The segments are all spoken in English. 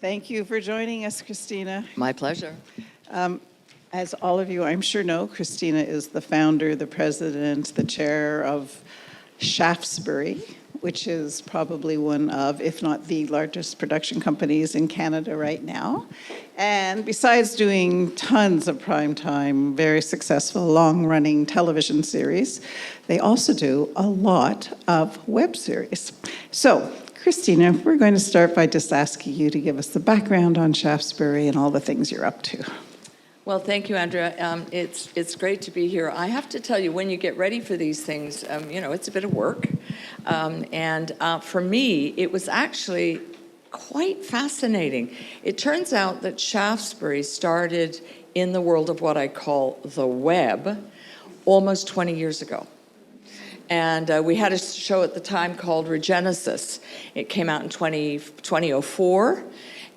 Thank you for joining us, Christina. My pleasure. As all of you, I'm sure know, Christina is the founder, the president, the chair of Shaftesbury, which is probably one of, if not the largest production companies in Canada right now. And besides doing tons of primetime, very successful, long-running television series, they also do a lot of web series. So, Christina, we're going to start by just asking you to give us the background on Shaftesbury and all the things you're up to. Well, thank you, Andrea. It's great to be here. I have to tell you, when you get ready for these things, it's a bit of work. For me, it was actually quite fascinating. It turns out that Shaftesbury started in the world of what I call the web almost 20 years ago. And we had a show at the time called Regenesis. It came out in 2004.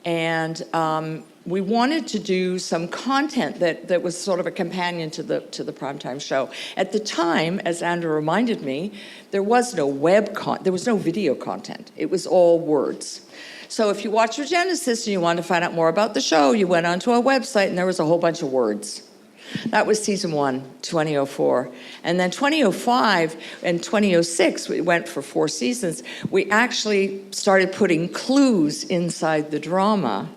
And we wanted to do some content that was sort of a companion to the primetime show. At the time, as Andrew reminded me, there was no there was no video content. It was all words. So if you watched Regenesis and you wanted to find out more about the show, you went onto a website and there was a whole bunch of words. That was season 1, 2004. And then 2005 and 2006, we went for 4 seasons. We actually started putting clues inside the drama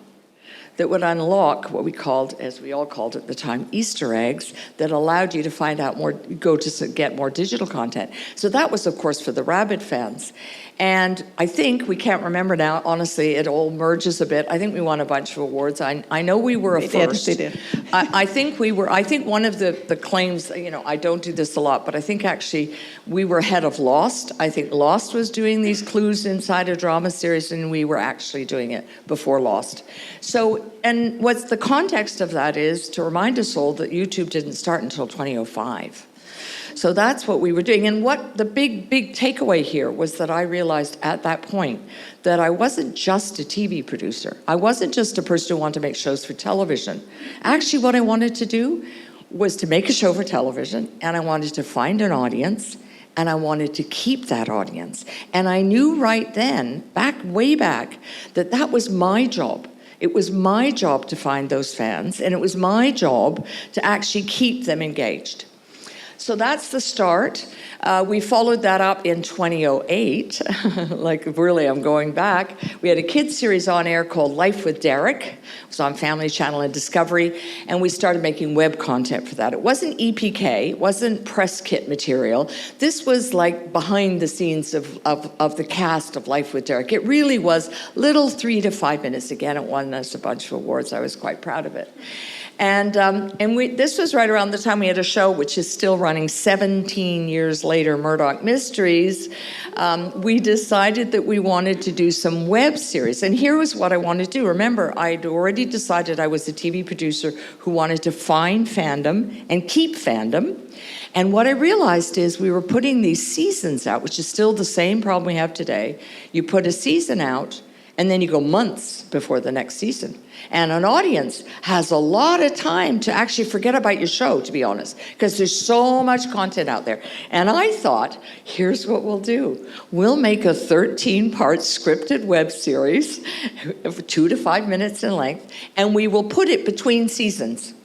that would unlock what we called, as we all called it at the time, Easter eggs, that allowed you to find out more, get more digital content. So that was, of course, for the Rabbit fans. And I think, we can't remember now, honestly, it all merges a bit. I think we won a bunch of awards. I know we were a first. They did. I think one of the claims, I don't do this a lot, but I think actually we were ahead of Lost. I think Lost was doing these clues inside a drama series, and we were actually doing it before Lost. So, and what's the context of that is to remind us all that YouTube didn't start until 2005. So that's what we were doing. And what the big takeaway here was that I realized at that point that I wasn't just a TV producer. I wasn't just a person who wanted to make shows for television. Actually, what I wanted to do was to make a show for television, and I wanted to find an audience, and I wanted to keep that audience. And I knew right then, way back, that was my job. It was my job to find those fans, and it was my job to actually keep them engaged. So that's the start. We followed that up in 2008. Like, really, I'm going back. We had a kids series on air called Life with Derek. It was on Family Channel and Discovery, and we started making web content for that. It wasn't EPK, it wasn't press kit material. This was like behind the scenes of the cast of Life with Derek. It really was little 3 to 5 minutes. Again, it won us a bunch of awards. I was quite proud of it. And this was right around the time we had a show which is still running 17 years later, Murdoch Mysteries. We decided that we wanted to do some web series. And here was what I wanted to do. Remember, I'd already decided I was a TV producer who wanted to find fandom and keep fandom. And what I realized is we were putting these seasons out, which is still the same problem we have today. You put a season out, and then you go months before the next season. And an audience has a lot of time to actually forget about your show, to be honest, because there's so much content out there. And I thought, here's what we'll do. We'll make a 13-part scripted web series, 2 to 5 minutes in length, and we will put it between seasons.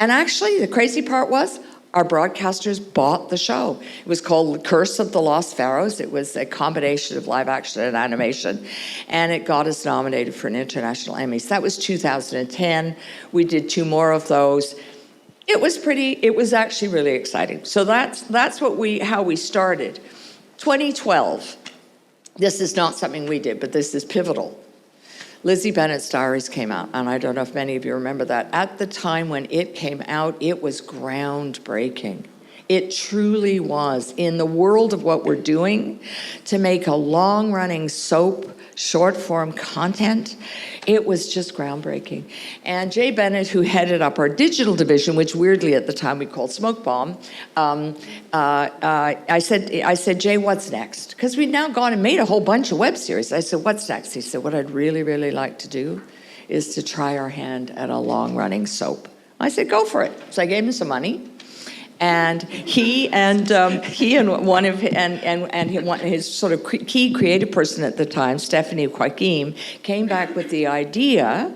And actually, the crazy part was, our broadcasters bought the show. It was called The Curse of the Lost Pharaohs. It was a combination of live action and animation, and it got us nominated for an international Emmy. So that was 2010. We did 2 more of those. It was actually really exciting. So that's how we started. 2012. This is not something we did, but this is pivotal. Lizzie Bennet's Diaries came out, and I don't know if many of you remember that. At the time when it came out, it was groundbreaking. It truly was. In the world of what we're doing, to make a long-running soap, short-form content, it was just groundbreaking. And Jay Bennett, who headed up our digital division, which weirdly at the time we called Smoke Bomb, I said, Jay, what's next? Because we'd now gone and made a whole bunch of web series. I said, what's next? He said, what I'd really, really like to do is to try our hand at a long-running soap. I said, go for it. So I gave him some money. And he and one of his sort of key creative person at the time, Stephanie Joachim, came back with the idea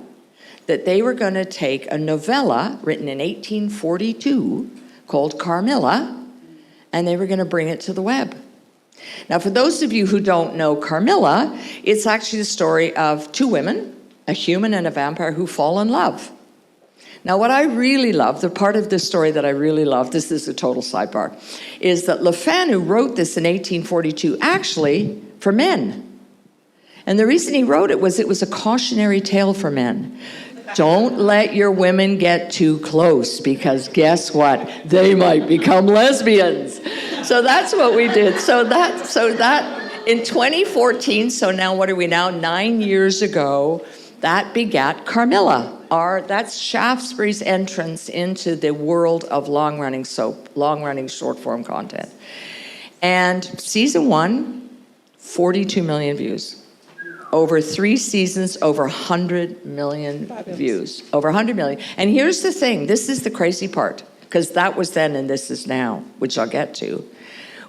that they were going to take a novella written in 1842 called Carmilla, and they were going to bring it to the web. Now, for those of you who don't know Carmilla, it's actually the story of two women, a human and a vampire, who fall in love. Now, what I really love, the part of this story that I really love, this is a total sidebar, is that Le Fanu wrote this in 1842 actually for men. And the reason he wrote it was a cautionary tale for men. Don't let your women get too close, because guess what? They might become lesbians. So that's what we did. So that in 2014, so now what are we now? 9 years ago, that begat Carmilla. That's Shaftesbury's entrance into the world of long-running soap, long-running short-form content. And season 1, 42 million views. Over 3 seasons, over 100 million views. Over 100 million. And here's the thing, this is the crazy part, because that was then and this is now, which I'll get to.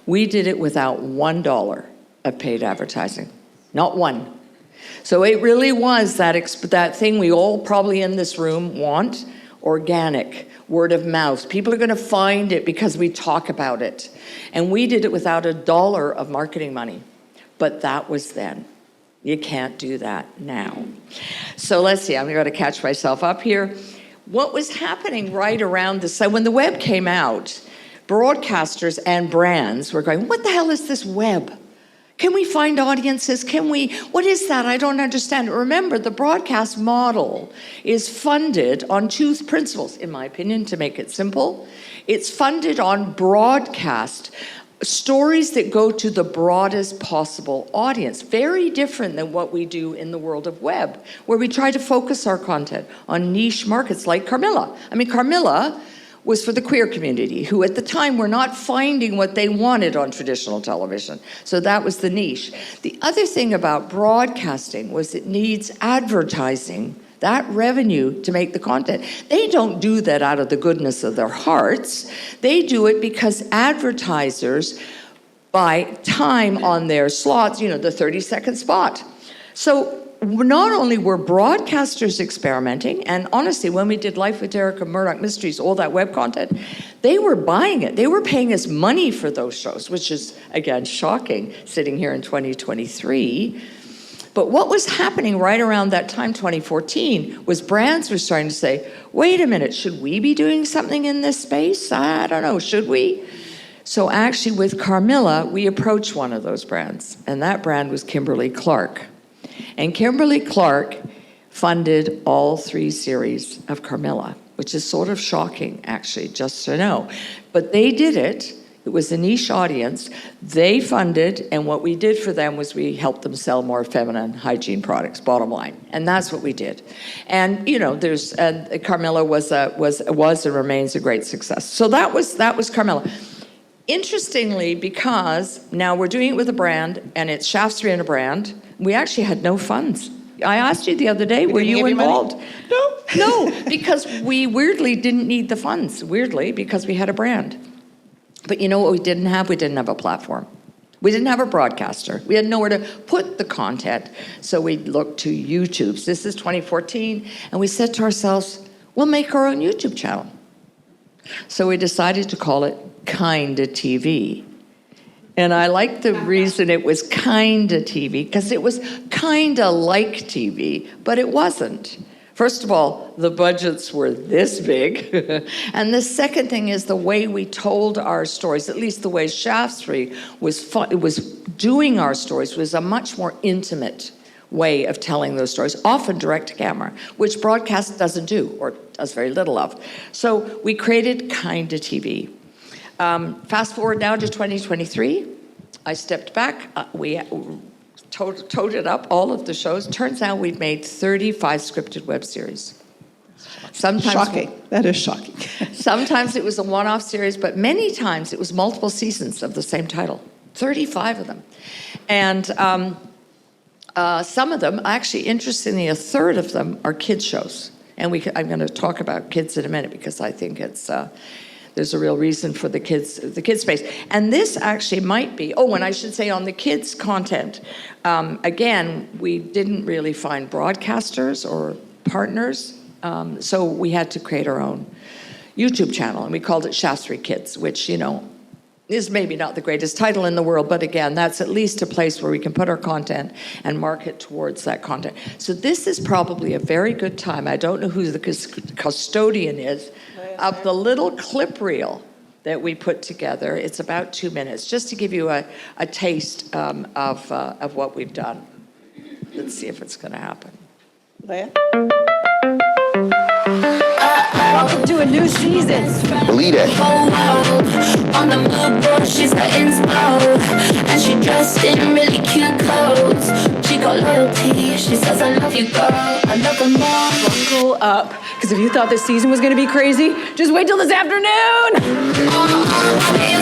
We did it without $1 of paid advertising. Not one. So it really was that thing we all probably in this room want, organic, word of mouth. People are going to find it because we talk about it. And we did it without $1 of marketing money. But that was then. You can't do that now. So let's see, I'm going to catch myself up here. What was happening right around this, so when the web came out, broadcasters and brands were going, what the hell is this web? Can we find audiences? What is that? I don't understand. Remember, the broadcast model is funded on 2 principles, in my opinion, to make it simple. It's funded on broadcast, stories that go to the broadest possible audience. Very different than what we do in the world of web, where we try to focus our content on niche markets like Carmilla. I mean, Carmilla was for the queer community, who at the time were not finding what they wanted on traditional television. So that was the niche. The other thing about broadcasting was it needs advertising, that revenue, to make the content. They don't do that out of the goodness of their hearts. They do it because advertisers buy time on their slots, the 30-second spot. So not only were broadcasters experimenting, and honestly, when we did Life with Derek and Murdoch Mysteries, all that web content, they were buying it. They were paying us money for those shows, which is, again, shocking sitting here in 2023. But what was happening right around that time, 2014, was brands were starting to say, wait a minute, should we be doing something in this space? I don't know, should we? So actually with Carmilla, we approached one of those brands, and that brand was Kimberly-Clark. And Kimberly-Clark funded all 3 series of Carmilla, which is sort of shocking, actually, just to know. But they did it. It was a niche audience. They funded, and what we did for them was we helped them sell more feminine hygiene products, bottom line. And that's what we did. And, there's Carmilla was and remains a great success. So that was Carmilla. Interestingly, because now we're doing it with a brand, and it's Shaftesbury and a brand, we actually had no funds. I asked you the other day, were you involved? No, because we weirdly didn't need the funds, because we had a brand. But you know what we didn't have? We didn't have a platform. We didn't have a broadcaster. We had nowhere to put the content. So we looked to YouTube. This is 2014, and we said to ourselves, we'll make our own YouTube channel. So we decided to call it Kinda TV. And I like the reason it was Kinda TV, because it was kinda like TV, but it wasn't. First of all, the budgets were this big. And the second thing is the way we told our stories, at least the way Shaftesbury was doing our stories, was a much more intimate way of telling those stories, often direct to camera, which broadcast doesn't do, or does very little of. So we created Kinda TV. Fast forward now to 2023. I stepped back. We toted up all of the shows. Turns out we've made 35 scripted web series. Sometimes shocking. That is shocking. Sometimes it was a one-off series, but many times it was multiple seasons of the same title. 35 of them. And some of them, actually, interestingly, a third of them are kids shows. And I'm going to talk about kids in a minute, because I think it's there's a real reason for the kids space. And this actually might be, and I should say on the kids content, again, we didn't really find broadcasters or partners, so we had to create our own YouTube channel, and we called it Shaftesbury Kids, which, is maybe not the greatest title in the world, but again, that's at least a place where we can put our content and market towards that content. So this is probably a very good time. I don't know who the custodian is of the little clip reel that we put together. It's about 2 minutes, just to give you a taste of what we've done. Let's see if it's going to happen. Leah? Welcome to a new season. Believe it. On the mood board, she's got inspo, and she dressed in really cute clothes. She got loyalty, she says I love you, girl, I love her more. Buckle up, because if you thought this season was going to be crazy, just wait till this afternoon. You're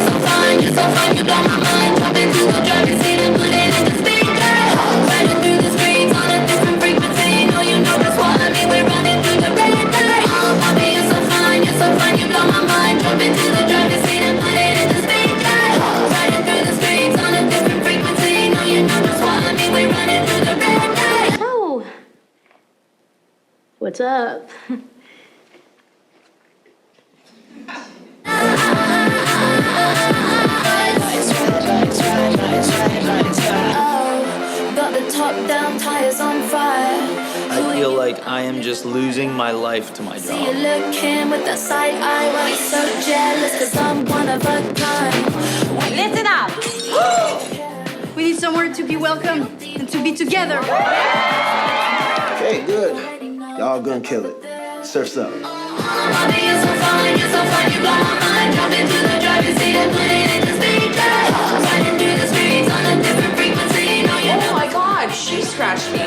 so fine, you blow my mind. Jump into the driving seat and put it in the speaker. Riding through the streets on a different frequency. No, you know that's what I mean. We're running through the red light. You're so fine, you blow my mind. Jump into the driving seat and put it in the speaker. Riding through the streets on a different frequency. No, you know that's what I mean. We're running through the red light. Oh, what's up? Got the top down, tires on fire. I feel like I am just losing my life to my See you job. looking with that side eye. Why you so jealous? Cause I'm one of a kind. Listen up. We need somewhere to be welcome and to be together. Okay, good. Y'all gonna kill it. Surf's up. Mommy, you're so fine, you blow my mind. Jump into the driver's seat and put it in the speaker. Riding through the streets on a different frequency. No, you know. Oh my God, she scratched me.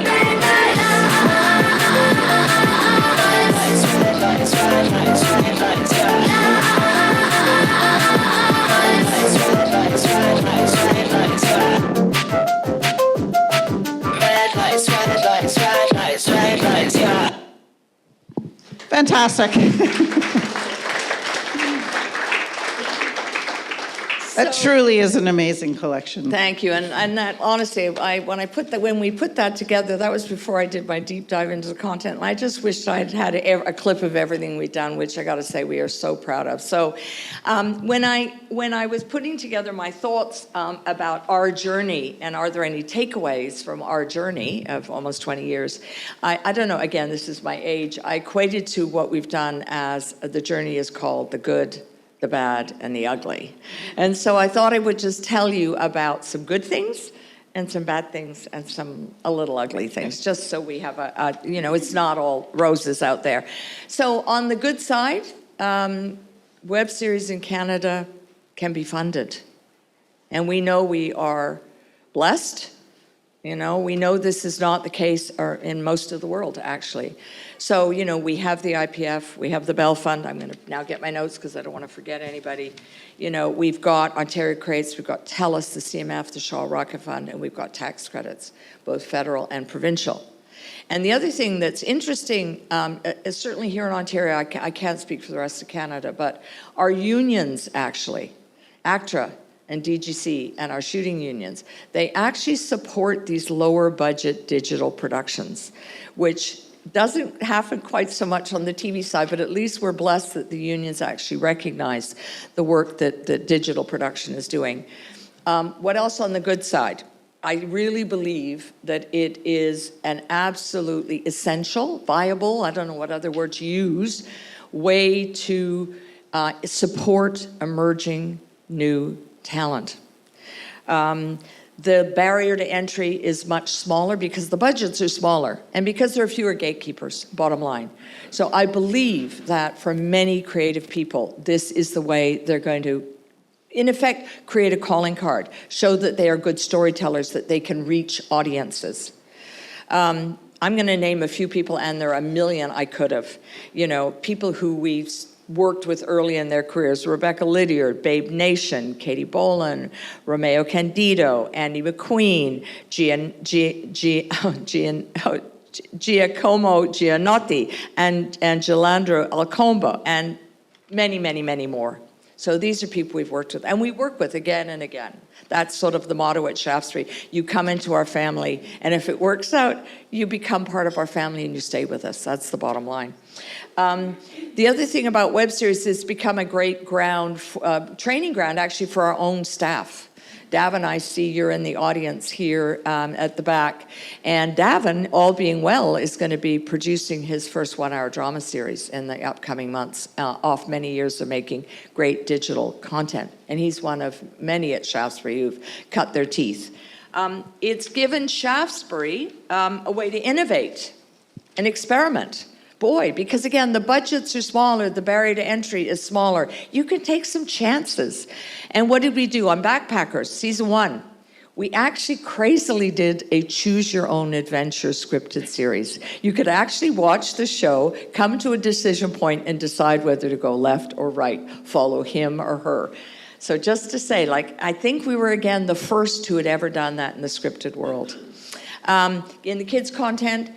Fantastic. That truly is an amazing collection. Thank you, and that honestly, when we put that together, that was before I did my deep dive into the content. And I just wished I'd had a clip of everything we'd done, which I got to say we are so proud of. So, when I was putting together my thoughts about our journey and are there any takeaways from our journey of almost 20 years, I don't know. Again, this is my age. I equated to what we've done as the journey is called the good, the bad, and the ugly. And so I thought I would just tell you about some good things and some bad things and some a little ugly things, just so we have it's not all roses out there. So on the good side, web series in Canada can be funded. And we know we are blessed. We know this is not the case in most of the world, actually. So, we have the IPF, we have the Bell Fund. I'm going to now get my notes because I don't want to forget anybody. We've got Ontario Creates, we've got TELUS, the CMF, the Shaw Rocket Fund, and we've got tax credits, both federal and provincial. And the other thing that's interesting is certainly here in Ontario, I can't speak for the rest of Canada, but our unions actually, ACTRA and DGC and our shooting unions, they actually support these lower budget digital productions, which doesn't happen quite so much on the TV side, but at least we're blessed that the unions actually recognize the work that digital production is doing. What else on the good side? I really believe that it is an absolutely essential, viable, I don't know what other word to use, way to support emerging new talent. The barrier to entry is much smaller because the budgets are smaller and because there are fewer gatekeepers, bottom line. So I believe that for many creative people, this is the way they're going to, in effect, create a calling card, show that they are good storytellers, that they can reach audiences. I'm going to name a few people, and there are a million I could have. People who we've worked with early in their careers: Rebecca Lydiard, Babe Nation, Katie Boland, Romeo Candido, Andy McQueen, Giacomo Giannotti, and Gilandro Alcomba, and many, many, many more. So these are people we've worked with, and we work with again and again. That's sort of the motto at Shaftesbury. You come into our family, and if it works out, you become part of our family and you stay with us. That's the bottom line. The other thing about web series is it's become a great training ground actually for our own staff. Davin, I see you're in the audience here at the back. And Davin, all being well, is going to be producing his first one-hour drama series in the upcoming months, off many years of making great digital content. And he's one of many at Shaftesbury who've cut their teeth. It's given Shaftesbury a way to innovate and experiment. Boy, because again, the budgets are smaller, the barrier to entry is smaller. You can take some chances. And what did we do on Backpackers, season 1? We actually crazily did a choose your own adventure scripted series. You could actually watch the show, come to a decision point and decide whether to go left or right, follow him or her. So just to say, I think we were again the first who had ever done that in the scripted world. In the kids' content,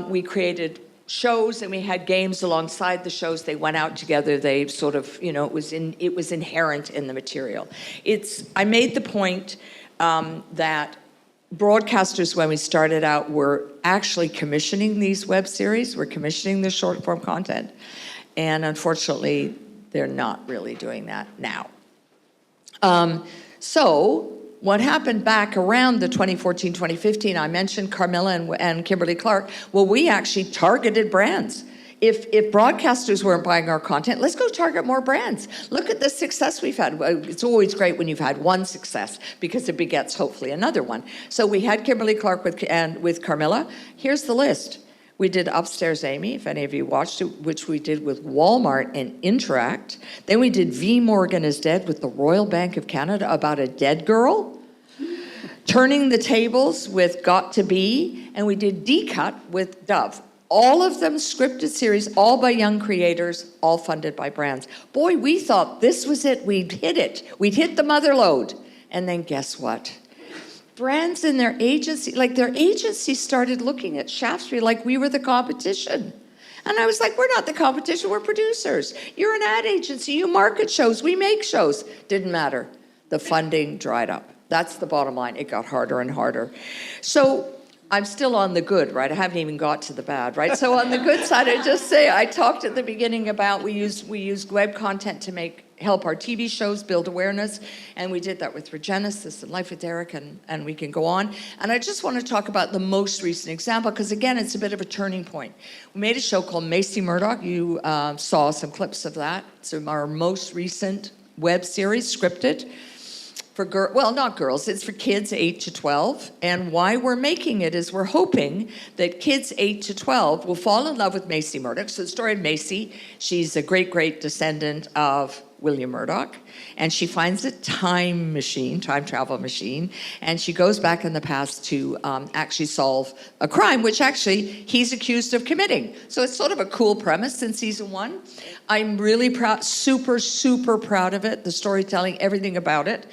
we created shows and we had games alongside the shows. They went out together. They sort of, it was inherent in the material. I made the point that broadcasters, when we started out, were actually commissioning these web series. We're commissioning the short form content. And unfortunately, they're not really doing that now. So what happened back around the 2014, 2015, I mentioned Carmilla and Kimberly Clark. Well, we actually targeted brands. If broadcasters weren't buying our content, let's go target more brands. Look at the success we've had. It's always great when you've had one success because it begets hopefully another one. So we had Kimberly Clark with Carmilla. Here's the list. We did Upstairs Amy, if any of you watched it, which we did with Walmart and Interact. Then we did V. Morgan is Dead with the Royal Bank of Canada about a dead girl. Turning the Tables with Got to Be. And we did D-Cut with Dove. All of them scripted series, all by young creators, all funded by brands. Boy, we thought this was it. We'd hit it. We'd hit the mother lode. And then guess what? Brands and their agency started looking at Shaftesbury like we were the competition. And I was like, we're not the competition, we're producers. You're an ad agency, you market shows, we make shows. Didn't matter. The funding dried up. That's the bottom line. It got harder and harder. So I'm still on the good, right? I haven't even got to the bad, right? So on the good side, I just say, I talked at the beginning about we used web content to help our TV shows build awareness, and we did that with Regenesis and Life with Derek, and we can go on. And I just want to talk about the most recent example, because again, it's a bit of a turning point. We made a show called Macy Murdoch. You saw some clips of that. It's our most recent web series, scripted. Not girls, it's for kids 8 to 12. And why we're making it is we're hoping that kids 8 to 12 will fall in love with Macy Murdoch. So the story of Macy, she's a great descendant of William Murdoch, and she finds a time travel machine, and she goes back in the past to actually solve a crime, which actually he's accused of committing. So it's sort of a cool premise in season 1. I'm really proud, super proud of it, the storytelling, everything about it.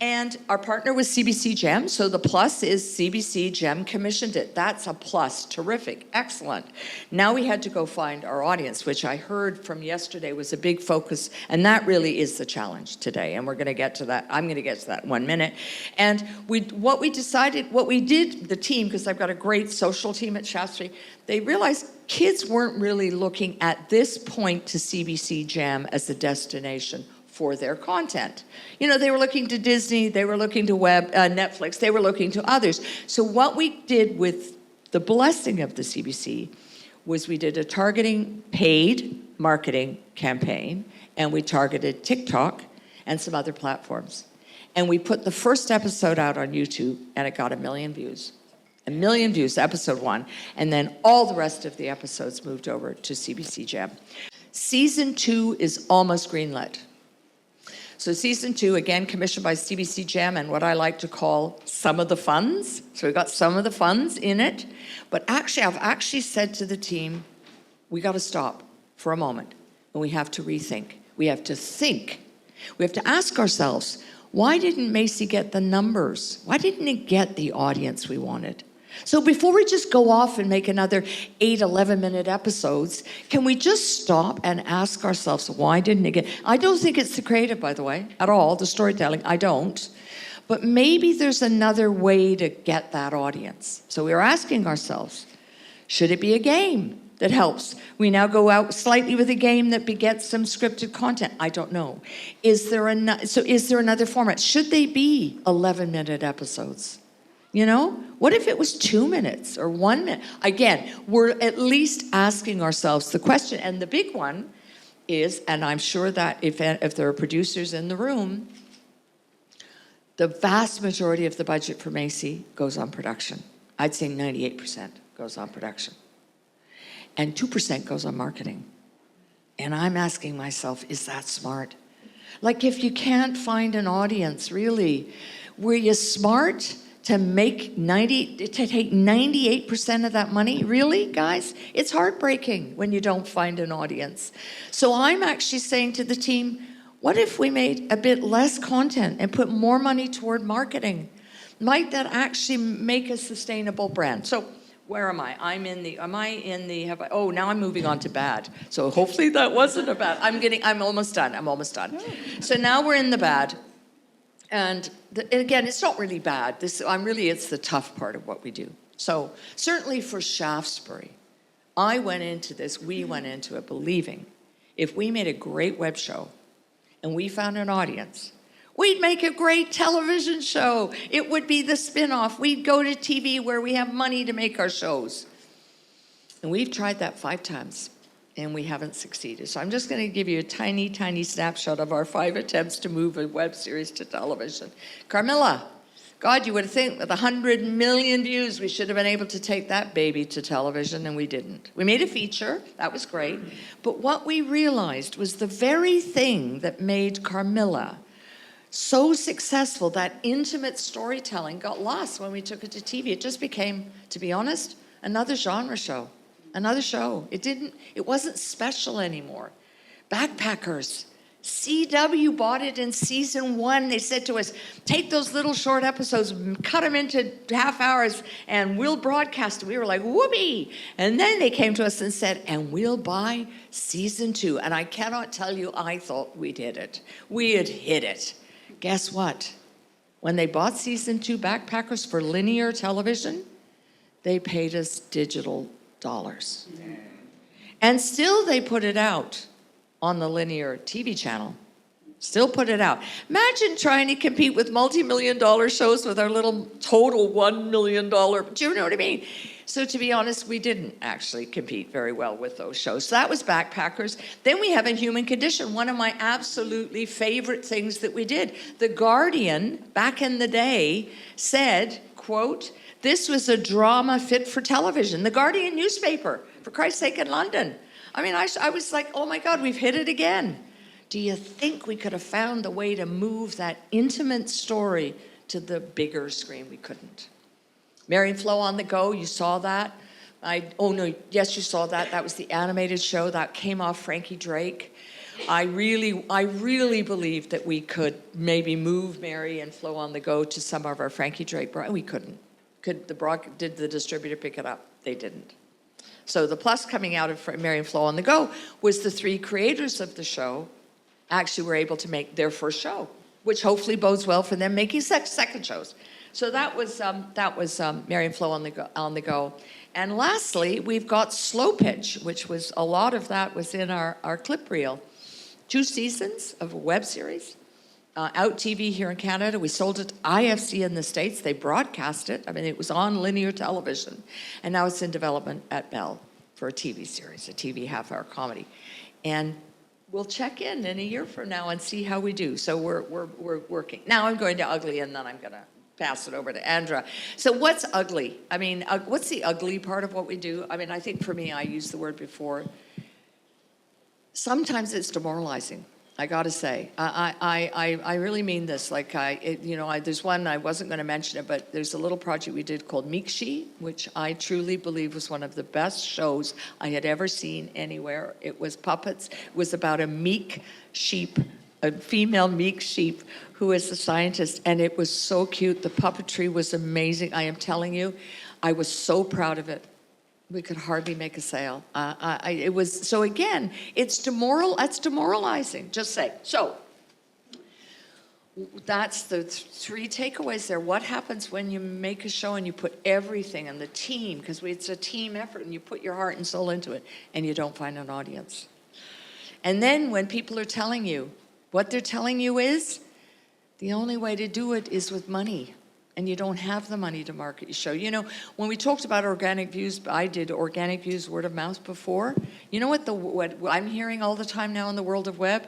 And our partner was CBC Gem, so the plus is CBC Gem commissioned it. That's a plus, terrific, excellent. Now we had to go find our audience, which I heard from yesterday was a big focus, and that really is the challenge today, and we're gonna get to that. I'm gonna get to that in 1 minute. And what we did, the team, because I've got a great social team at Shaftesbury, they realized kids weren't really looking at this point to CBC Gem as a destination for their content. They were looking to Disney, they were looking to Netflix, they were looking to others. So what we did with the blessing of the CBC was we did a targeting paid marketing campaign, and we targeted TikTok and some other platforms. And we put the first episode out on YouTube, and it got 1 million views. 1 million views, episode 1. And then all the rest of the episodes moved over to CBC Gem. Season 2 is almost greenlit. So season 2, again, commissioned by CBC Gem, and what I like to call some of the funds. So we've got some of the funds in it. But actually, I've actually said to the team, we got to stop for a moment, and we have to rethink. We have to think. We have to ask ourselves, why didn't Macy get the numbers? Why didn't it get the audience we wanted? So before we just go off and make another 8, 11-minute episodes, can we just stop and ask ourselves, why didn't it get... I don't think it's the creative, by the way, at all, the storytelling, I don't. But maybe there's another way to get that audience. So we're asking ourselves, should it be a game that helps? We now go out slightly with a game that begets some scripted content. I don't know. Is there another format? Should they be 11-minute episodes? You know, what if it was 2 minutes or 1 minute? Again, we're at least asking ourselves the question. And the big one is, and I'm sure that if there are producers in the room, the vast majority of the budget for Macy goes on production. I'd say 98% goes on production. And 2% goes on marketing. And I'm asking myself, is that smart? Like, if you can't find an audience, really, were you smart to take 98% of that money? Really, guys? It's heartbreaking when you don't find an audience. So I'm actually saying to the team, what if we made a bit less content and put more money toward marketing? Might that actually make a sustainable brand? So where am I? Now I'm moving on to bad. So hopefully that wasn't a bad. I'm almost done. So now we're in the bad. And again, it's not really bad. It's the tough part of what we do. So certainly for Shaftesbury, we went into it believing if we made a great web show and we found an audience, we'd make a great television show. It would be the spin-off. We'd go to TV where we have money to make our shows. And we've tried that 5 times. And we haven't succeeded. So I'm just going to give you a tiny, tiny snapshot of our 5 attempts to move a web series to television. Carmilla, God, you would think with 100 million views, we should have been able to take that baby to television, and we didn't. We made a feature. That was great. But what we realized was the very thing that made Carmilla so successful, that intimate storytelling, got lost when we took it to TV. It just became, to be honest, another genre show. Another show. It wasn't special anymore. Backpackers. CW bought it in season 1. They said to us, take those little short episodes, cut them into half hours, and we'll broadcast it. We were like, whoopee. And then they came to us and said, and we'll buy season 2. And I cannot tell you, I thought we'd hit it. We had hit it. Guess what? When they bought season 2 Backpackers for linear television, they paid us digital dollars. And still they put it out on the linear TV channel. Still put it out. Imagine trying to compete with multi-million-dollar shows with our little total $1 million. Do you know what I mean? So to be honest, we didn't actually compete very well with those shows. So that was Backpackers. Then we have A Human Condition, one of my absolutely favorite things that we did. The Guardian, back in the day, said, quote, this was a drama fit for television. The Guardian newspaper, for Christ's sake, in London. I mean, I was like, oh my God, we've hit it again. Do you think we could have found a way to move that intimate story to the bigger screen? We couldn't. Mary and Flo on the Go, you saw that. Yes, you saw that. That was the animated show that came off Frankie Drake. I really believed that we could maybe move Mary and Flo on the Go to some of our Frankie Drake. We couldn't. Did the distributor pick it up? They didn't. So the plus coming out of Mary and Flo on the Go was the 3 creators of the show actually were able to make their first show, which hopefully bodes well for them making second shows. So that was Mary and Flo on the Go. And lastly, we've got Slow Pitch, which was a lot of that was in our clip reel. 2 seasons of a web series. Out TV here in Canada. We sold it to IFC in the States. They broadcast it. I mean, it was on linear television. And now it's in development at Bell for a TV series, a TV half-hour comedy. And we'll check in a year from now and see how we do. So we're working. Now I'm going to ugly, and then I'm going to pass it over to Andra. So what's ugly? I mean, what's the ugly part of what we do? I mean, I think for me, I used the word before. Sometimes it's demoralizing. I got to say, I really mean this. Like, there's one, I wasn't going to mention it, but there's a little project we did called Meekshi, which I truly believe was one of the best shows I had ever seen anywhere. It was puppets. It was about a meek sheep, a female meek sheep who is a scientist, and it was so cute. The puppetry was amazing. I am telling you, I was so proud of it. We could hardly make a sale. It was, so again, that's demoralizing, just say. So, that's the three takeaways there. What happens when you make a show and you put everything and the team, because it's a team effort, and you put your heart and soul into it, and you don't find an audience? And then when people are telling you, what they're telling you is, the only way to do it is with money, and you don't have the money to market your show. You know, when we talked about organic views, I did organic views, word of mouth before. You know what I'm hearing all the time now in the world of web?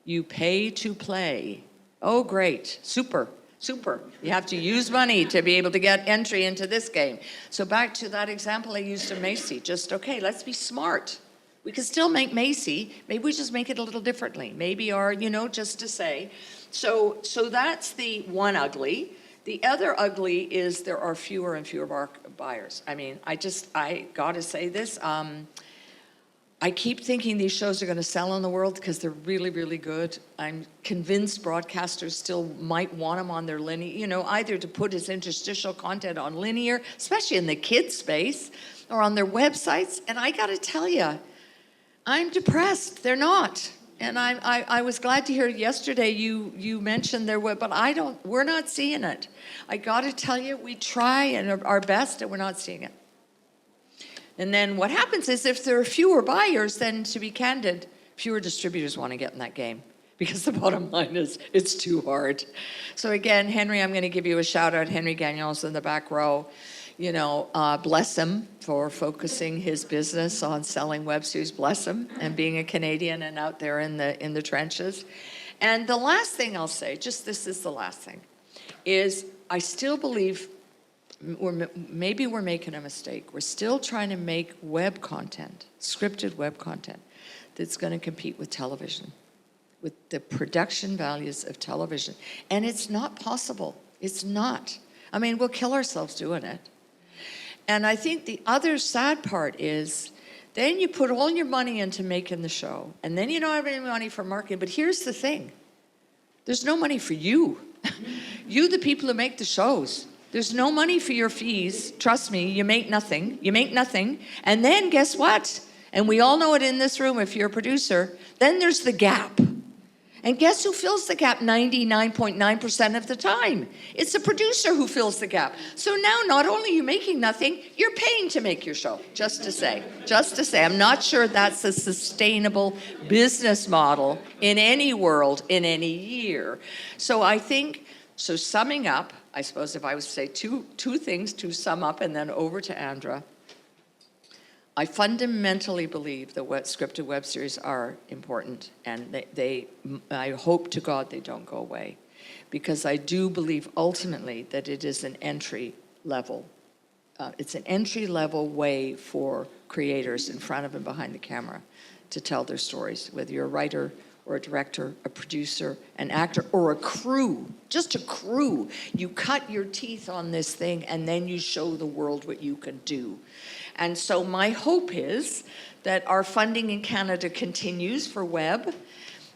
You pay to play. Oh, great, super. You have to use money to be able to get entry into this game. So back to that example I used of Macy, okay, let's be smart. We can still make Macy, maybe we just make it a little differently. Maybe just to say. So that's the one ugly. The other ugly is there are fewer and fewer buyers. I mean, I gotta say this, I keep thinking these shows are going to sell in the world because they're really, really good. I'm convinced broadcasters still might want them on their linear, either to put as interstitial content on linear, especially in the kids space, or on their websites. And I got to tell you, I'm depressed. They're not. And I was glad to hear yesterday you mentioned their web, but we're not seeing it. I got to tell you, we try and our best, and we're not seeing it. And then what happens is if there are fewer buyers, then to be candid, fewer distributors want to get in that game, because the bottom line is it's too hard. So again, Henry, I'm going to give you a shout out. Henry Gagnon's in the back row. Bless him for focusing his business on selling web series. Bless him, and being a Canadian and out there in the trenches. And the last thing I'll say, this is the last thing, is I still believe maybe we're making a mistake. We're still trying to make web content, scripted web content, that's going to compete with television, with the production values of television. And it's not possible. It's not. I mean, we'll kill ourselves doing it. And I think the other sad part is then you put all your money into making the show, and then you don't have any money for marketing. But here's the thing. There's no money for you. You, the people who make the shows. There's no money for your fees. Trust me, you make nothing. And then guess what? And we all know it in this room, if you're a producer, then there's the gap. And guess who fills the gap 99.9% of the time? It's the producer who fills the gap. So now not only are you making nothing, you're paying to make your show, just to say. I'm not sure that's a sustainable business model in any world, in any year. So I think, summing up, I suppose if I was to say two things to sum up and then over to Andra, I fundamentally believe that scripted web series are important, and I hope to God they don't go away, because I do believe ultimately that it is an entry level. It's an entry level way for creators in front of and behind the camera to tell their stories, whether you're a writer or a director, a producer, an actor, or a crew, just a crew. You cut your teeth on this thing, and then you show the world what you can do. And so my hope is that our funding in Canada continues for web,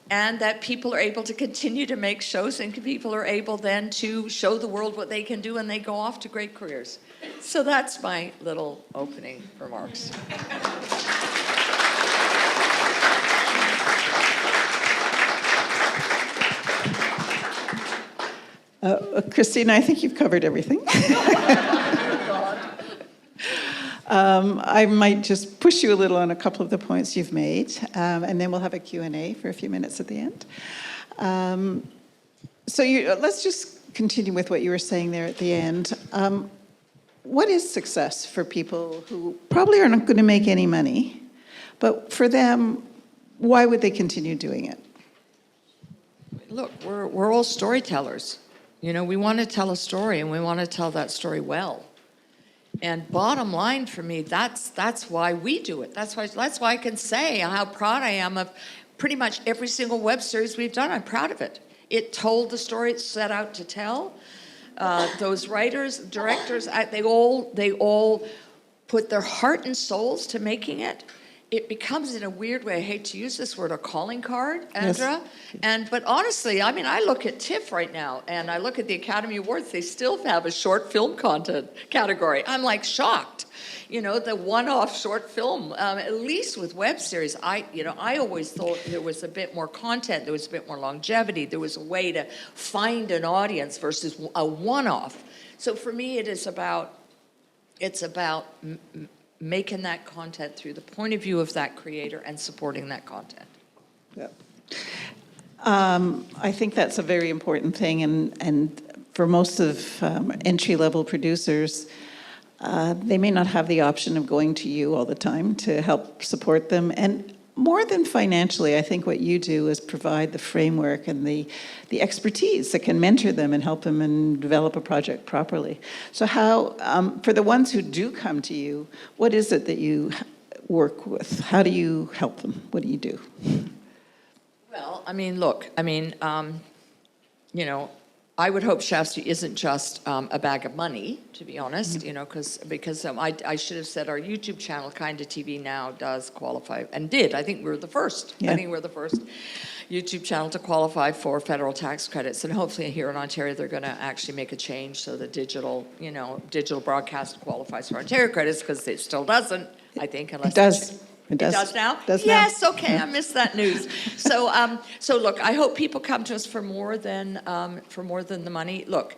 and that people are able to continue to make shows, and people are able then to show the world what they can do, and they go off to great careers. So that's my little opening remarks. Christina, I think you've covered everything. I might just push you a little on a couple of the points you've made, and then we'll have a Q&A for a few minutes at the end. Let's just continue with what you were saying there at the end. What is success for people who probably are not going to make any money, but for them, why would they continue doing it? Look, we're all storytellers. We want to tell a story, and we want to tell that story well. And bottom line for me, that's why we do it. That's why I can say how proud I am of pretty much every single web series we've done. I'm proud of it. It told the story it set out to tell. Those writers, directors, they all put their heart and souls to making it. it becomes, in a weird way, I hate to use this word, a calling card, Yes. Andra. But honestly, I mean, I look at TIFF right now, and I look at the Academy Awards, they still have a short film content category. I'm like shocked. You know, the one-off short film, at least with web series, I always thought there was a bit more content, there was a bit more longevity, there was a way to find an audience versus a one-off. So for me, it's about making that content through the point of view of that creator and supporting that content. Yeah. I think that's a very important thing, and for most of entry-level producers, they may not have the option of going to you all the time to help support them. And more than financially, I think what you do is provide the framework and the expertise that can mentor them and help them and develop a project properly. So how, for the ones who do come to you, what is it that you work with? How do you help them? What do you do? Well, I mean, look, you know, I would hope Shaftesbury isn't just a bag of money, to be honest, you know, because I should have said our YouTube channel, Kinda TV Now, does qualify, and did. I think we were the first. Yeah. I think we're the first YouTube channel to qualify for federal tax credits, and hopefully here in Ontario they're going to actually make a change so the digital broadcast qualifies for Ontario credits, because it still doesn't, I think, unless It does. It does now? Does now. Yes, okay, I missed that news. So look, I hope people come to us for more than the money. Look,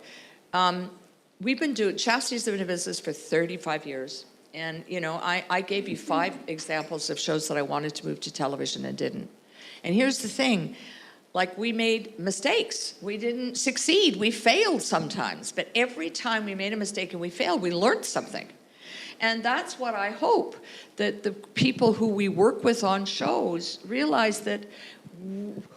Shaftesbury's been in business for 35 years. And, you know, I gave you 5 examples of shows that I wanted to move to television and didn't. And here's the thing, like, we made mistakes. We didn't succeed. We failed sometimes. But every time we made a mistake and we failed, we learned something. And that's what I hope, that the people who we work with on shows realize that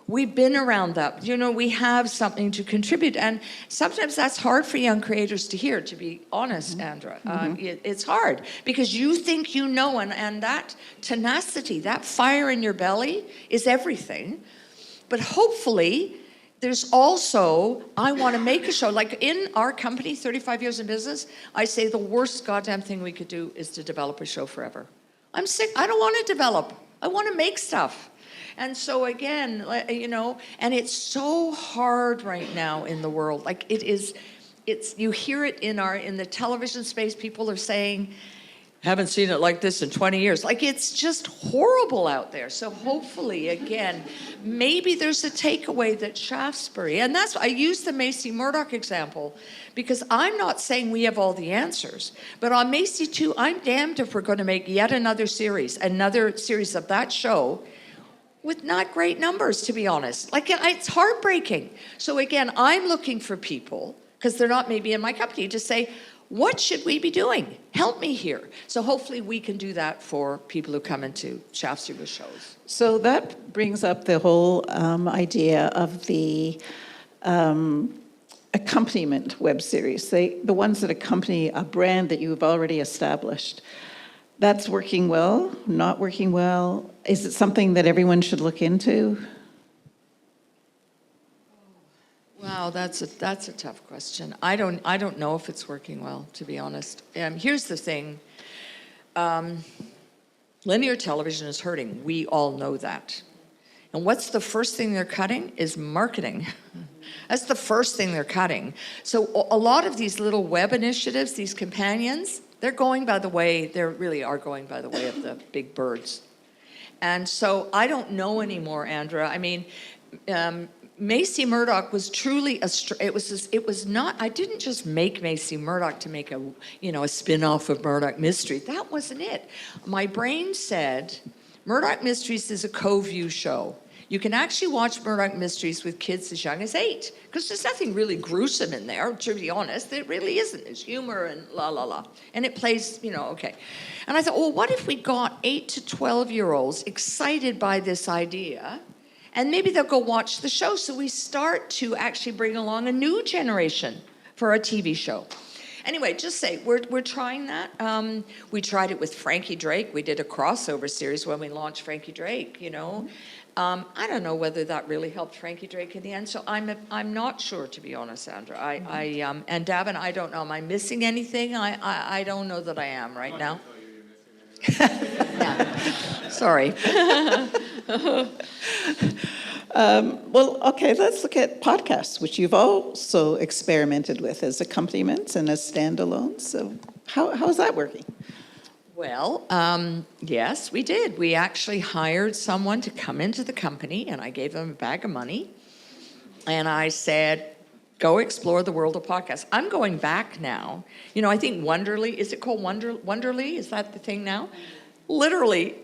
we've been around that. You know, we have something to contribute. And sometimes that's hard for young creators to hear, to be honest, Andra. It's hard because you think you know, and that tenacity, that fire in your belly is everything. But hopefully, there's also, I want to make a show. Like in our company, 35 years in business, I say the worst goddamn thing we could do is to develop a show forever. I'm sick. I don't want to develop. I want to make stuff. And so again, you know, and it's so hard right now in the world. Like it's you hear it in the television space. People are saying, haven't seen it like this in 20 years. Like, it's just horrible out there. So hopefully, again, maybe there's a takeaway that Shaftesbury, and that's, I use the Macy Murdoch example, because I'm not saying we have all the answers, but on Macy 2, I'm damned if we're going to make yet another series of that show with not great numbers, to be honest. Like, it's heartbreaking. So again, I'm looking for people, because they're not maybe in my company, to say, what should we be doing? Help me here. So hopefully we can do that for people who come into Shaftesbury with shows. So that brings up the whole idea of the accompaniment web series, the ones that accompany a brand that you've already established. That's working well, not working well? Is it something that everyone should look into? Wow, that's a tough question. I don't know if it's working well, to be honest. Here's the thing. Linear television is hurting. We all know that. And what's the first thing they're cutting is marketing. That's the first thing they're cutting. So a lot of these little web initiatives, these companions, they really are going by the way of the big birds. And so I don't know anymore, Andra. I mean, Macy Murdoch was truly it was not, I didn't just make Macy Murdoch to make a spin-off of Murdoch Mystery. That wasn't it. My brain said, Murdoch Mysteries is a co-view show. You can actually watch Murdoch Mysteries with kids as young as 8, because there's nothing really gruesome in there, to be honest. It really isn't. There's humor and la, la, la. And it plays, okay. And I thought, well, what if we got 8 to 12-year-olds excited by this idea, and maybe they'll go watch the show, so we start to actually bring along a new generation for a TV show. Anyway, just say, we're trying that. We tried it with Frankie Drake. We did a crossover series when we launched Frankie Drake, I don't know whether that really helped Frankie Drake in the end, so I'm not sure, to be honest, Sandra. And Davin, I don't know. Am I missing anything? I don't know that I am right now. Sorry. Well, okay, let's look at podcasts, which you've also experimented with as accompaniments and as standalones. So how's that working? Well, yes, we did. We actually hired someone to come into the company, and I gave them a bag of money. And I said, go explore the world of podcasts. I'm going back now. You know, I think Wonderly, is it called Wonderly? Is that the thing now? Literally,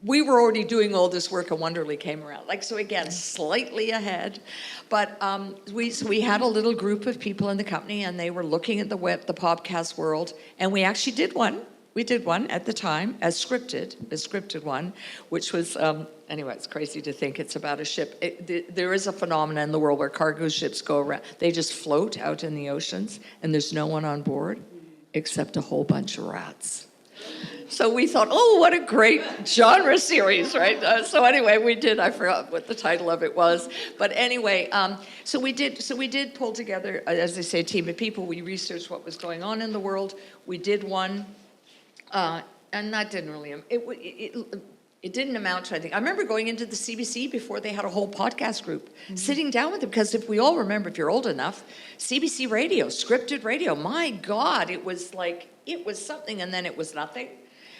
we were already doing all this work and Wonderly came around. Like, so again, slightly ahead. But we had a little group of people in the company and they were looking at the podcast world, and we actually did one. We did one at the time, a scripted one, which was, anyway, it's crazy to think it's about a ship. There is a phenomenon in the world where cargo ships go around. They just float out in the oceans, and there's no one on board except a whole bunch of rats. So we thought, oh, what a great genre series, right? So anyway, we did. I forgot what the title of it was, but anyway, so we did pull together, as they say, a team of people. We researched what was going on in the world. We did one. And that didn't really, it didn't amount to anything. I remember going into the CBC before they had a whole podcast group, sitting down with them, because if we all remember, if you're old enough, CBC radio, scripted radio, my God, it was something, and then it was nothing.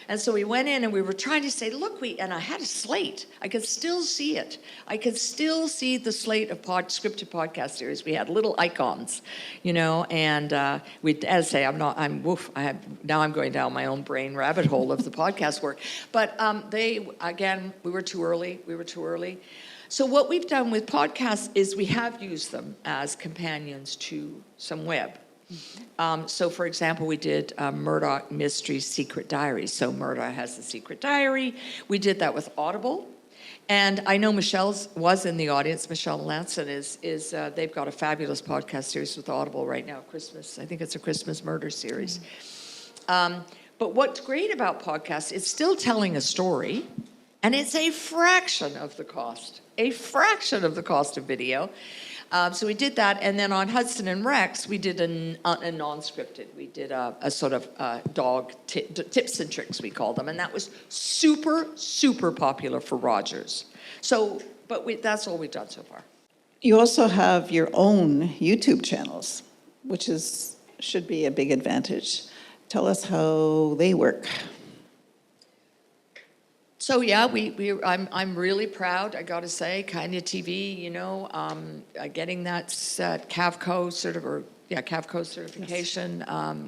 And so we went in and we were trying to say, look, and I had a slate. I could still see it. I could still see the slate of scripted podcast series. We had little icons, you know, and as I say, now I'm going down my own brain rabbit hole of the podcast work. But we were too early. So what we've done with podcasts is we have used them as companions to some web. So, for example, we did Murdoch Mysteries Secret Diary. So Murdoch has the secret diary. We did that with Audible. And I know Michelle was in the audience. Michelle Lanson they've got a fabulous podcast series with Audible right now, Christmas. I think it's a Christmas murder series. But what's great about podcasts, it's still telling a story, and it's a fraction of the cost of video. So we did that, and then on Hudson and Rex, we did a non-scripted. We did a sort of dog tips and tricks, we call them, and that was super, super popular for Rogers. So, that's all we've done so far. You also have your own YouTube channels, which should be a big advantage. Tell us how they work. So yeah, I'm really proud. I got to say, Kinda TV, you know, getting that CAVCO certification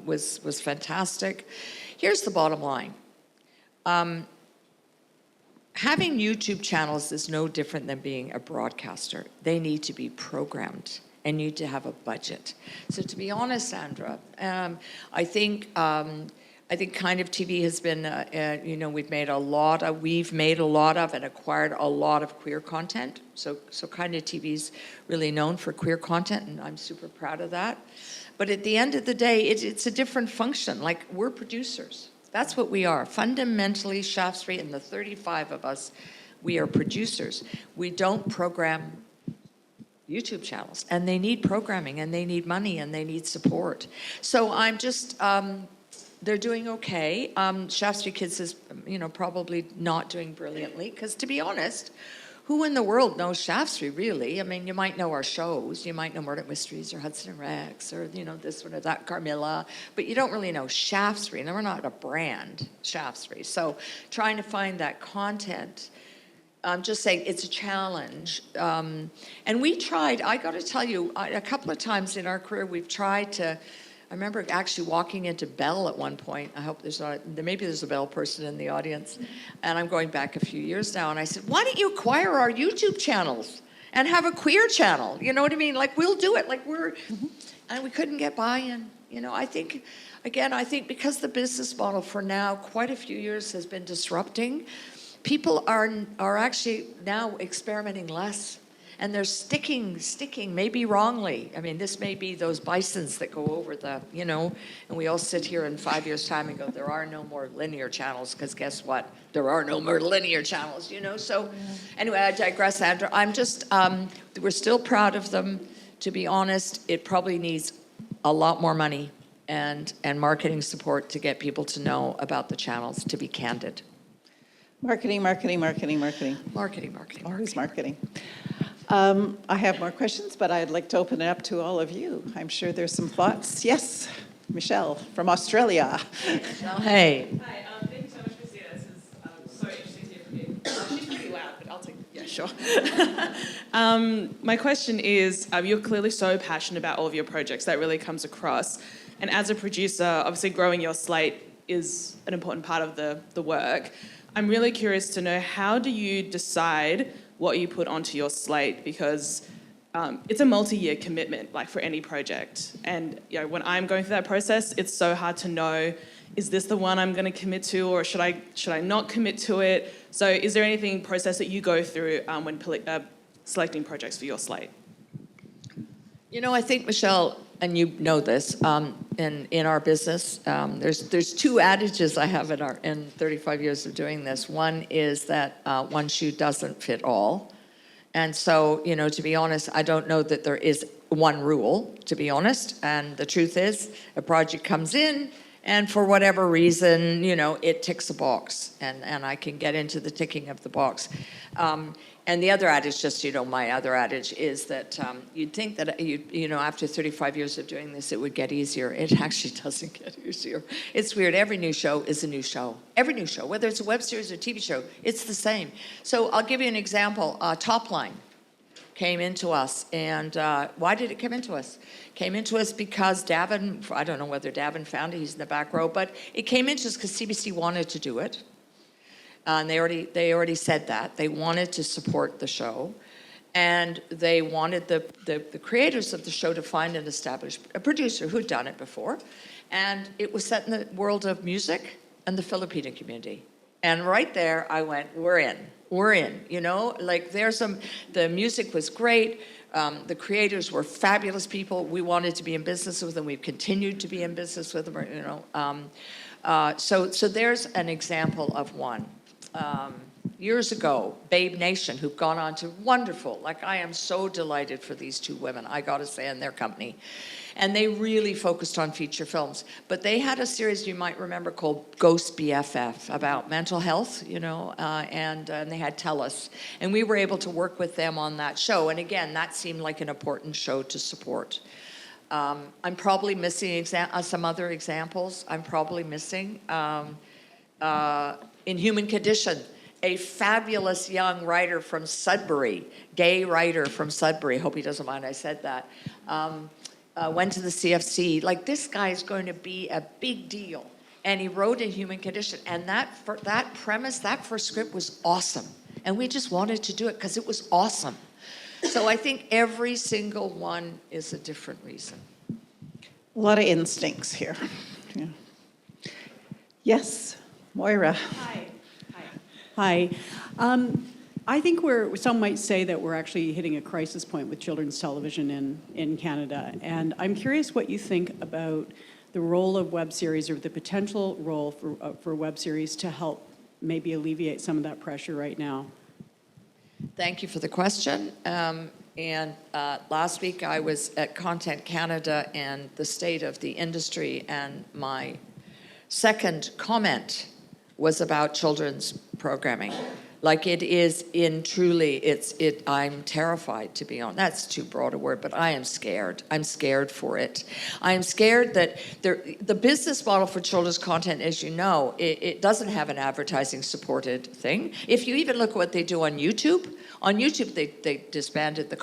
was fantastic. Here's the bottom line: having YouTube channels is no different than being a broadcaster. They need to be programmed and need to have a budget. So to be honest, Sandra, I think Kind of TV has been, we've made a lot of and acquired a lot of queer content. So Kind of TV's really known for queer content, and I'm super proud of that. But at the end of the day, it's a different function. Like, we're producers. That's what we are. Fundamentally, Shaftesbury and the 35 of us, we are producers. We don't program YouTube channels, and they need programming, and they need money, and they need support. So I'm just... they're doing okay. Shaftesbury Kids is, probably not doing brilliantly, because to be honest, who in the world knows Shaftesbury, really? I mean, you might know our shows. You might know Murdoch Mysteries or Hudson and Rex or, this one or that, Carmilla, but you don't really know Shaftesbury, and we're not a brand, Shaftesbury. So trying to find that content, I'm just saying it's a challenge. And we tried, I got to tell you, a couple of times in our career, we've tried to... I remember actually walking into Bell at one point. I hope maybe there's a Bell person in the audience. And I'm going back a few years now. And I said, why don't you acquire our YouTube channels and have a queer channel? You know what I mean? Like, we'll do it. Like, and we couldn't get buy-in. I think because the business model for now, quite a few years has been disrupting, people are actually now experimenting less. And they're sticking, maybe wrongly. I mean, this may be those bisons that go over and we all sit here in 5 years' time and go, there are no more linear channels, because guess what? There are no more linear channels, So anyway, I digress, Sandra. I'm just, we're still proud of them. To be honest, it probably needs a lot more money and marketing support to get people to know about the channels, to be candid. Marketing, marketing, marketing, marketing. Marketing. Always marketing. I have more questions, but I'd like to open it up to all of you. I'm sure there's some thoughts. Yes, Michelle from Australia. Hey. Hi, thank you so much, Christina. This is so interesting to hear from you. She's pretty loud, but I'll take it. Yeah, sure. My question is, you're clearly so passionate about all of your projects. That really comes across. And as a producer, obviously growing your slate is an important part of the work. I'm really curious to know, how do you decide what you put onto your slate? Because it's a multi-year commitment, like for any project. And when I'm going through that process, it's so hard to know, is this the one I'm going to commit to, or should I not commit to it? So is there anything process that you go through when selecting projects for your slate? I think, Michelle, and you know this, in our business, there's two adages I have in 35 years of doing this. One is that one shoe doesn't fit all. And so, to be honest, I don't know that there is one rule, to be honest. And the truth is, a project comes in, and for whatever reason, it ticks a box, and I can get into the ticking of the box. And the other adage, my other adage is that you'd think that, after 35 years of doing this, it would get easier. It actually doesn't get easier. It's weird. Every new show is a new show. Every new show, whether it's a web series or TV show, it's the same. So I'll give you an example. Top Line came into us. And why did it come into us? Came into us because Davin, I don't know whether Davin found it, he's in the back row, but it came into us because CBC wanted to do it. And they already said that. They wanted to support the show. And they wanted the creators of the show to find and establish a producer who'd done it before. And it was set in the world of music and the Filipino community. And right there, I went, we're in. The music was great. The creators were fabulous people. We wanted to be in business with them. We've continued to be in business with them, So there's an example of one. Years ago, Babe Nation, who've gone on to wonderful, I am so delighted for these two women, I gotta say, in their company. And they really focused on feature films. But they had a series you might remember called Ghost BFF about mental health, and they had Tell Us. And we were able to work with them on that show. And again, that seemed like an important show to support. I'm probably missing some other examples. I'm probably missing. In Human Condition, a fabulous young writer from Sudbury, gay writer from Sudbury, hope he doesn't mind I said that, went to the CFC. This guy is going to be a big deal. And he wrote in Human Condition. And that premise, that first script was awesome. And we just wanted to do it because it was awesome. So I think every single one is a different reason. A lot of instincts here. Yeah. Yes, Moira. Hi. I think some might say that we're actually hitting a crisis point with children's television in Canada. And I'm curious what you think about the role of web series, or the potential role for web series to help maybe alleviate some of that pressure right now. Thank you for the question. Last week I was at Content Canada and the state of the industry, and my second comment was about children's programming. It is I'm terrified, to be honest. That's too broad a word, but I am scared. I'm scared for it. I am scared that the business model for children's content, as you know, it doesn't have an advertising supported thing. If you even look at what they do on YouTube, they disbanded the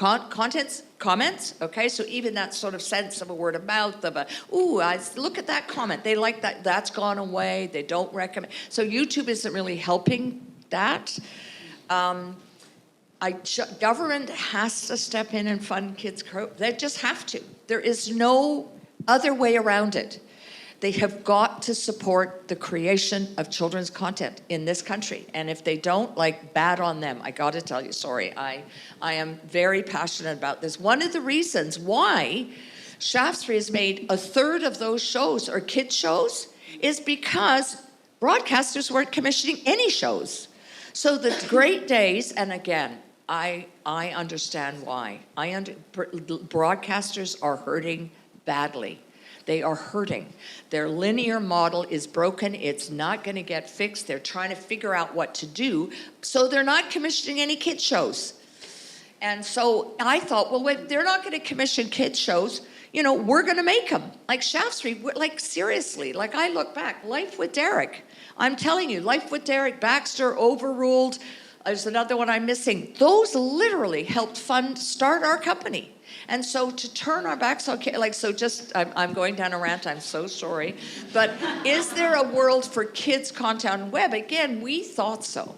comments, okay? So even that sort of sense of a word of mouth, look at that comment. They like that. That's gone away. They don't recommend. So YouTube isn't really helping that. Government has to step in and fund kids' They just have to. There is no other way around it. They have got to support the creation of children's content in this country. And if they don't, bad on them. I got to tell you, sorry. I am very passionate about this. One of the reasons why Shaftesbury has made a third of those shows or kids shows is because broadcasters weren't commissioning any shows. So the great days, and again, I understand why. Broadcasters are hurting badly. They are hurting. Their linear model is broken. It's not going to get fixed. They're trying to figure out what to do. So they're not commissioning any kids shows. And so I thought, well, if they're not going to commission kids shows, you know, we're going to make them. Like Shaftesbury, like seriously, like I look back, Life with Derek. I'm telling you, Life with Derek, Baxter, Overruled, there's another one I'm missing. Those literally helped start our company. And so to turn our backs on, I'm going down a rant, I'm so sorry. But is there a world for kids content on web? Again, we thought so.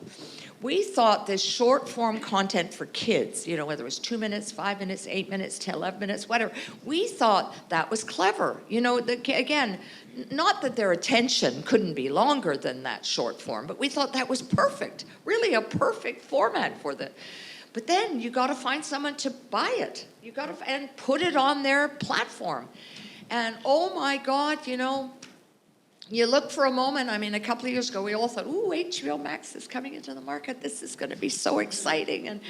We thought this short form content for kids, you know, whether it was 2 minutes, 5 minutes, 8 minutes, 10, 11 minutes, whatever, we thought that was clever. You know, again, not that their attention couldn't be longer than that short form, but we thought that was perfect, really a perfect format for that. But then you got to find someone to buy it. You got to and put it on their platform. And oh my God, you know, you look for a moment, I mean, a couple of years ago, we all thought, ooh, HBO Max is coming into the market. This is going to be so exciting. And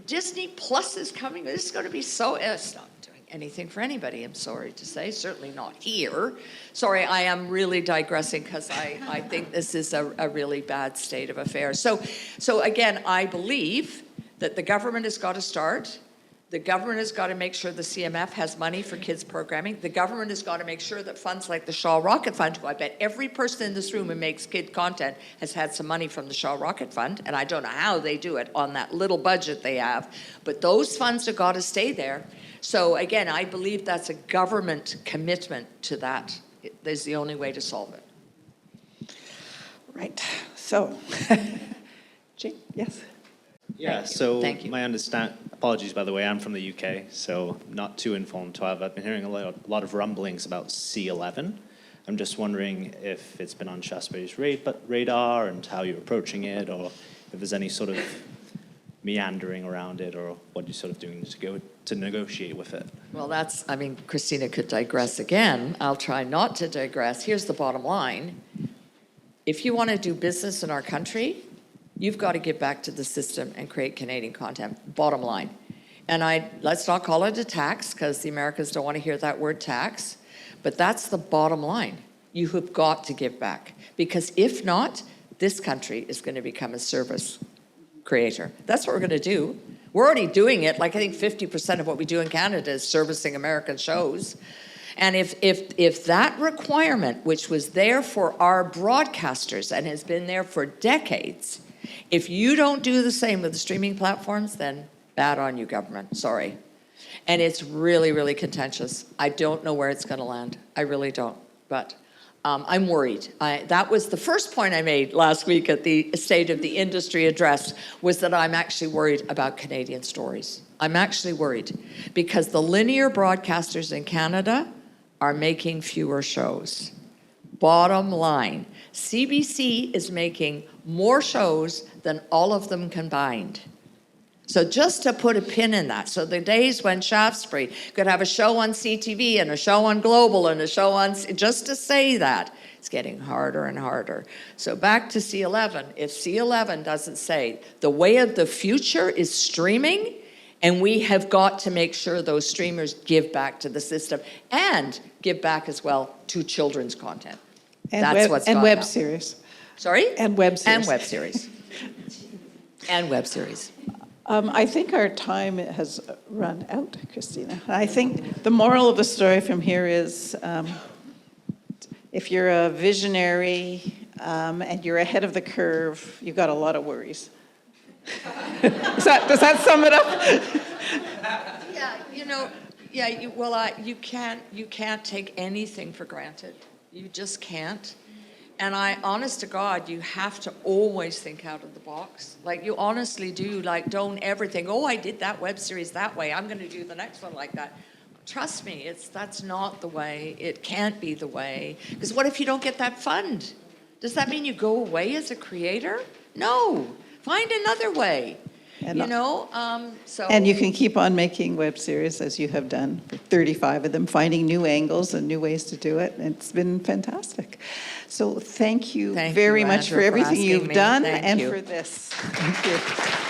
Disney Plus is coming. This is going to be so, it's not doing anything for anybody, I'm sorry to say. Certainly not here. Sorry, I am really digressing because I think this is a really bad state of affairs. So again, I believe that the government has got to start. The government has got to make sure the CMF has money for kids programming. The government has got to make sure that funds like the Shaw Rocket Fund, who I bet every person in this room who makes kid content has had some money from the Shaw Rocket Fund, and I don't know how they do it on that little budget they have, but those funds have got to stay there. So again, I believe that's a government commitment to that. Is the only way to solve it. Right. So, Jane, yes. Yeah, so Thank you. my apologies by the way, I'm from the UK, so not too informed. However, I've been hearing a lot of rumblings about C11. I'm just wondering if it's been on Shaftesbury's radar and how you're approaching it, or if there's any sort of meandering around it, or what you're sort of doing to negotiate with it. Well, I mean, Christina could digress again. I'll try not to digress. Here's the bottom line. If you want to do business in our country, you've got to give back to the system and create Canadian content, bottom line. And let's not call it a tax, because the Americans don't want to hear that word tax, but that's the bottom line. You have got to give back, because if not, this country is going to become a service creator. That's what we're going to do. We're already doing it. Like, I think 50% of what we do in Canada is servicing American shows. And if that requirement, which was there for our broadcasters and has been there for decades, if you don't do the same with the streaming platforms, then bad on you, government. Sorry. And it's really, really contentious. I don't know where it's going to land. I really don't. But I'm worried. That was the first point I made last week at the State of the Industry address, was that I'm actually worried about Canadian stories. I'm actually worried because the linear broadcasters in Canada are making fewer shows. Bottom line, CBC is making more shows than all of them combined. So just to put a pin in that, so the days when Shaftesbury could have a show on CTV and a show on Global and a show on, just to say that, it's getting harder and harder. So back to C11, if C11 doesn't say the way of the future is streaming, and we have got to make sure those streamers give back to the system and give back as well to children's content. That's what's and gone web up. series. Sorry? And web series. And web series. And web series. I think our time has run out, Christina. I think the moral of the story from here is if you're a visionary and you're ahead of the curve, you've got a lot of worries. Does that sum it up? Yeah, you know, you can't take anything for granted. You just can't. And honest to God, you have to always think out of the box. Like, you honestly do. Like, don't ever think, oh, I did that web series that way, I'm going to do the next one like that. Trust me, that's not the way. It can't be the way. Because what if you don't get that fund? Does that mean you go away as a creator? No. Find another way. And, And you can keep on making web series as you have done for 35 of them, finding new angles and new ways to do it. It's been fantastic. So thank you very much for everything you've done and for this. Thank you.